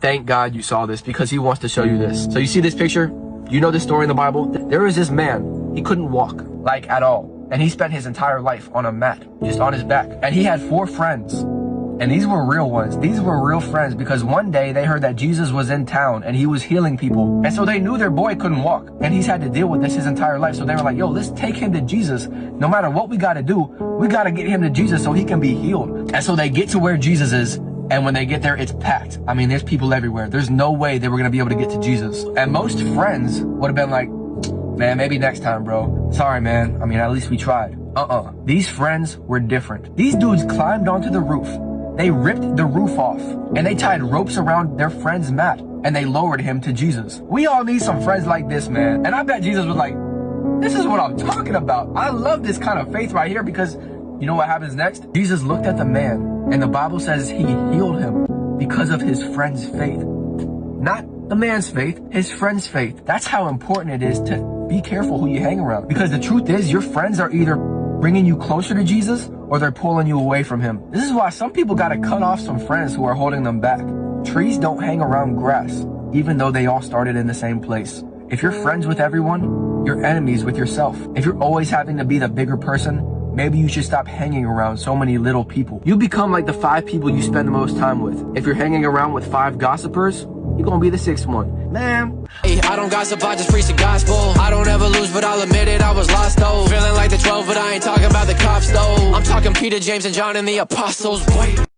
Thank God you saw this, because he wants to show you this. So you see this picture? You know this story in the Bible? There was this man. He couldn't walk, like at all. And he spent his entire life on a mat, just on his back. And he had 4 friends. And these were real ones. These were real friends, because one day they heard that Jesus was in town and he was healing people. And so they knew their boy couldn't walk. And he's had to deal with this his entire life. So they were like, yo, let's take him to Jesus. No matter what we got to do, we got to get him to Jesus so he can be healed. And so they get to where Jesus is. And when they get there, it's packed. I mean, there's people everywhere. There's no way they were going to be able to get to Jesus. And most friends would have been like, man, maybe next time, bro. Sorry, man. I mean, at least we tried. These friends were different. These dudes climbed onto the roof. They ripped the roof off. And they tied ropes around their friend's mat. And they lowered him to Jesus. We all need some friends like this, man. And I bet Jesus was like, this is what I'm talking about. I love this kind of faith right here, because you know what happens next? Jesus looked at the man. And the Bible says he healed him because of his friend's faith. Not the man's faith, his friend's faith. That's how important it is to be careful who you hang around. Because the truth is, your friends are either bringing you closer to Jesus or they're pulling you away from him. This is why some people got to cut off some friends who are holding them back. Trees don't hang around grass, even though they all started in the same place. If you're friends with everyone, you're enemies with yourself. If you're always having to be the bigger person, maybe you should stop hanging around so many little people. You become like the 5 people you spend the most time with. If you're hanging around with 5 gossipers, you're gonna be the 6th one. Man. Hey, I don't gossip, I just preach the gospel. I don't ever lose, but I'll admit it, I was lost though. Feeling like the 12, but I ain't talking about the cops though. I'm talking Peter, James, and John and the apostles. Wait.